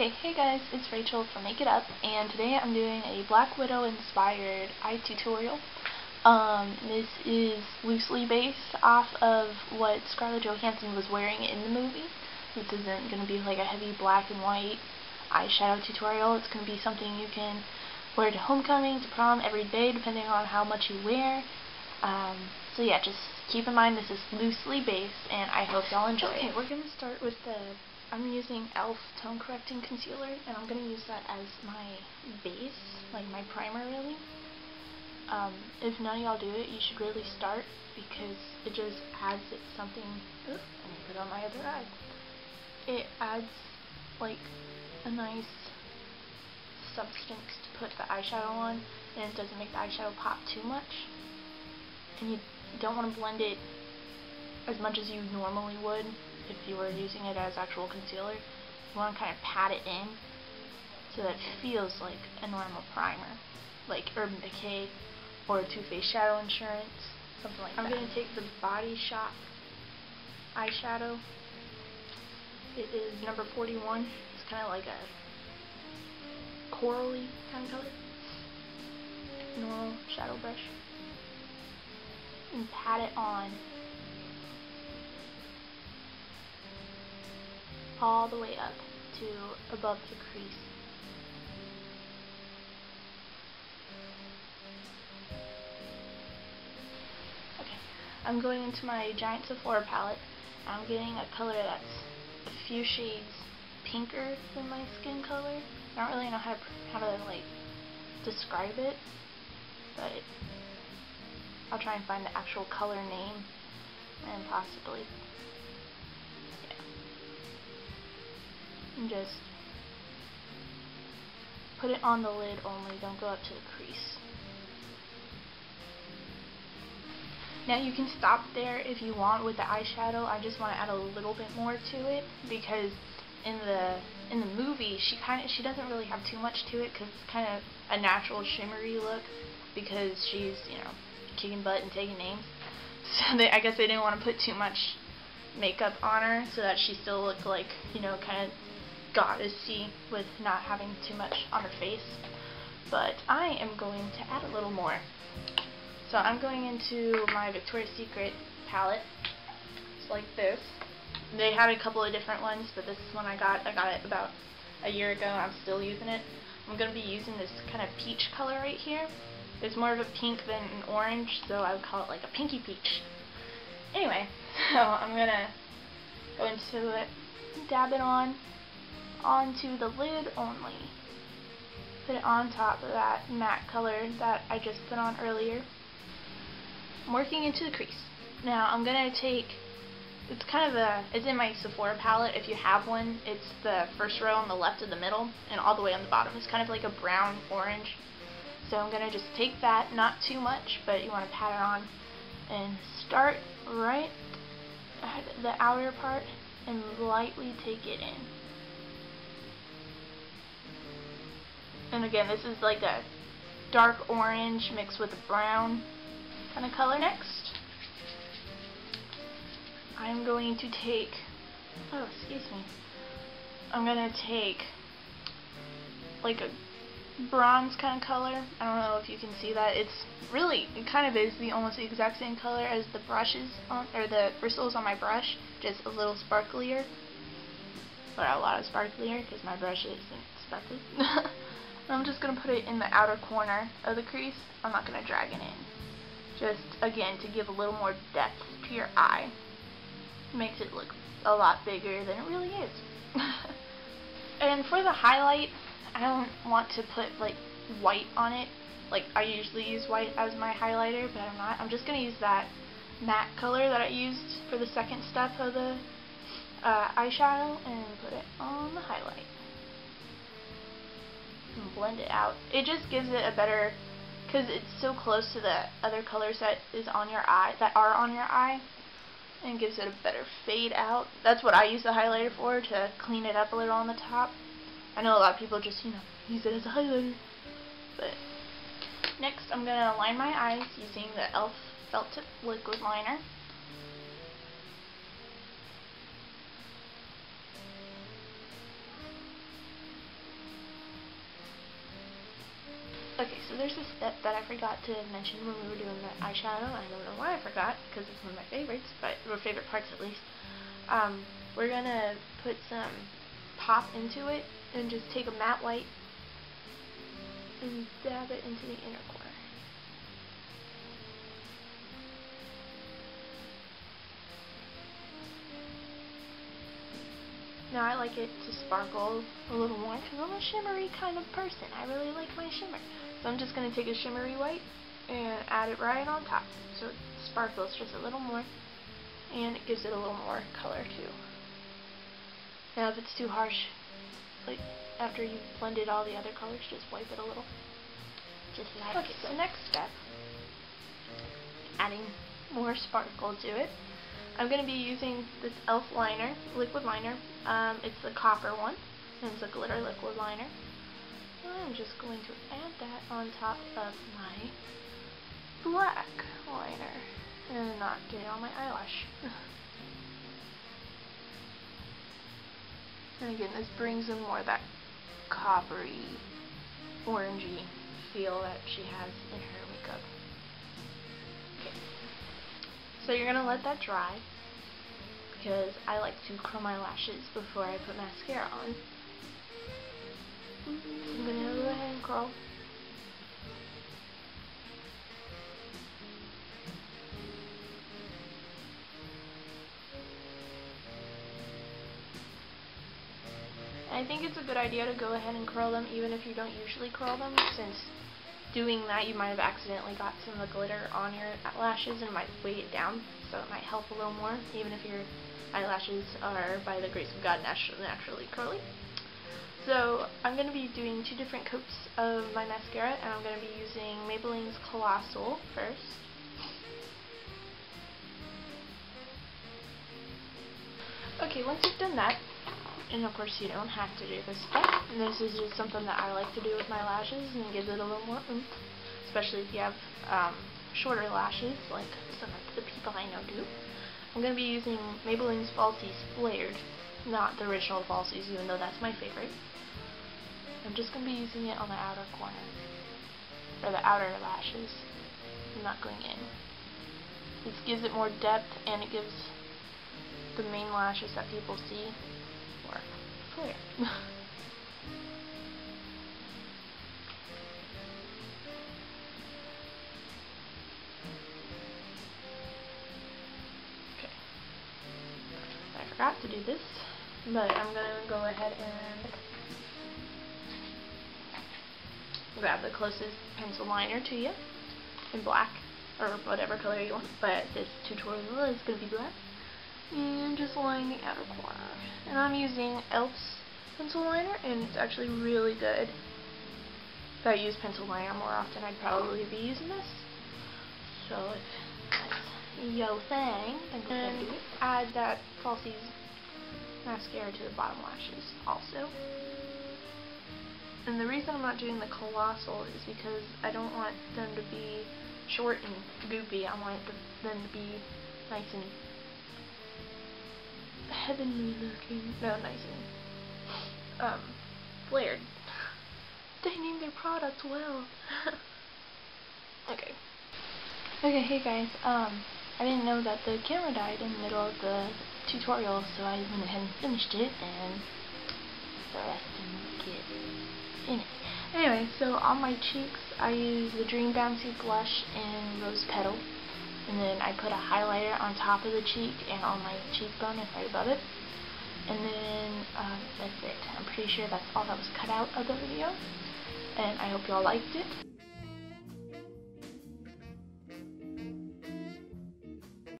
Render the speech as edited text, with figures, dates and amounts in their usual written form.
Okay, hey guys, it's Rachel from Make It Up, and today I'm doing a Black Widow inspired eye tutorial. This is loosely based off of what Scarlett Johansson was wearing in the movie. This isn't going to be like a heavy black and white eyeshadow tutorial. It's going to be something you can wear to homecoming, to prom, every day, depending on how much you wear. So yeah, just keep in mind this is loosely based, and I hope y'all enjoy it. Okay, we're going to start with I'm using e.l.f. tone correcting concealer, and I'm going to use that as my base, like my primer really. If none of y'all do it, you should really start, because it just adds something. Oops, let me put it on my other eye. It adds like a nice substance to put the eyeshadow on, and it doesn't make the eyeshadow pop too much. And you don't want to blend it as much as you normally would if you were using it as actual concealer. You want to kind of pat it in so that it feels like a normal primer, like Urban Decay or Too Faced Shadow Insurance, something like that. I'm going to take the Body Shop eyeshadow. It is number 41. It's kind of like a corally kind of color. Normal shadow brush. And pat it on all the way up to above the crease. Okay, I'm going into my Giant Sephora palette. I'm getting a color that's a few shades pinker than my skin color. I don't really know how to like describe it, but I'll try and find the actual color name and possibly, yeah. And just put it on the lid only, don't go up to the crease. Now you can stop there if you want with the eyeshadow. I just want to add a little bit more to it, because in the movie she doesn't really have too much to it, because it's kind of a natural shimmery look, because she's, you know, kicking butt and taking names. So I guess they didn't want to put too much makeup on her so that she still looked like, you know, kind of goddessy with not having too much on her face. But I am going to add a little more. So I'm going into my Victoria's Secret palette. It's like this. They had a couple of different ones, but this is one I got it about a year ago, and I'm still using it. I'm going to be using this kind of peach color right here. It's more of a pink than an orange, so I would call it like a pinky peach. Anyway, so I'm gonna go into it, dab it onto the lid only. Put it on top of that matte color that I just put on earlier. I'm working into the crease. Now I'm gonna take, it's in my Sephora palette. If you have one, it's the first row on the left of the middle, and all the way on the bottom. It's kind of like a brown orange. So I'm going to just take that, not too much, but you want to pat it on, and start right at the outer part and lightly take it in. And again, this is like a dark orange mixed with a brown kind of color. Next, I'm going to take, I'm going to take like a bronze kind of color. I don't know if you can see that. It kind of is almost the exact same color as the brushes or the bristles on my brush, just a little sparklier, or a lot of sparklier, because my brush isn't sparkly. I'm just going to put it in the outer corner of the crease. I'm not going to drag it in. Just, again, to give a little more depth to your eye. Makes it look a lot bigger than it really is. And for the highlight, I don't want to put like white on it. Like I usually use white as my highlighter, but I'm not. I'm just going to use that matte color that I used for the second step of the eyeshadow and put it on the highlight. And blend it out. It just gives it a better, because it's so close to the other colors that are on your eye, and gives it a better fade out. That's what I use the highlighter for, to clean it up a little on the top. I know a lot of people just, use it as a highlighter. But next, I'm going to line my eyes using the e.l.f. Felt Tip Liquid Liner. Okay, so there's a step that I forgot to mention when we were doing the eyeshadow. I don't know why I forgot, because it's one of my favorites, or favorite parts at least. We're going to put some pop into it and just take a matte white and dab it into the inner corner. Now I like it to sparkle a little more because I'm a shimmery kind of person. I really like my shimmer. So I'm just going to take a shimmery white and add it right on top so it sparkles just a little more and it gives it a little more color too. Now if it's too harsh, like after you've blended all the other colors, just wipe it a little. Just like okay, so next step, adding more sparkle to it. I'm going to be using this e.l.f. liner, liquid liner. It's the copper one, and it's a glitter liquid liner. I'm just going to add that on top of my black liner and not get it on my eyelash. And again, this brings in more of that coppery, orangey feel that she has in her makeup. Okay. So you're going to let that dry because I like to curl my lashes before I put mascara on. So I'm going to go ahead and curl. I think it's a good idea to go ahead and curl them even if you don't usually curl them, since doing that you might have accidentally got some of the glitter on your lashes and it might weigh it down, so it might help a little more even if your eyelashes are, by the grace of God, naturally curly. So I'm going to be doing 2 different coats of my mascara, and I'm going to be using Maybelline's Colossal first. Okay, once you've done that, and of course you don't have to do this step, and this is just something that I like to do with my lashes and gives it a little more oomph, especially if you have shorter lashes like some of the people I know do. I'm going to be using Maybelline's Falsies Flared, not the original Falsies, even though that's my favorite. I'm just going to be using it on the outer corner, or the outer lashes. I'm not going in. This gives it more depth, and it gives the main lashes that people see more flare. Okay. I forgot to do this, but I'm going to go ahead and grab the closest pencil liner to you in black, or whatever color you want, but this tutorial is going to be black, and just line the outer corner. And I'm using e.l.f.'s pencil liner, and it's actually really good. If I use pencil liner more often, I'd probably be using this. So if that's your thing, then add that Falsies mascara to the bottom lashes also. And the reason I'm not doing the Colossal is because I don't want them to be short and goopy. I want them to be nice and heavenly looking. No, nice and flared. They named their product well. Okay. Okay, hey guys. I didn't know that the camera died in the middle of the tutorial, so I went ahead and finished it, and the rest didn't get finished. Anyway, so on my cheeks, I use the Dream Bouncy blush in Rose Petal, and then I put a highlighter on top of the cheek and on my cheekbone and right above it, and then that's it. I'm pretty sure that's all that was cut out of the video, and I hope y'all liked it.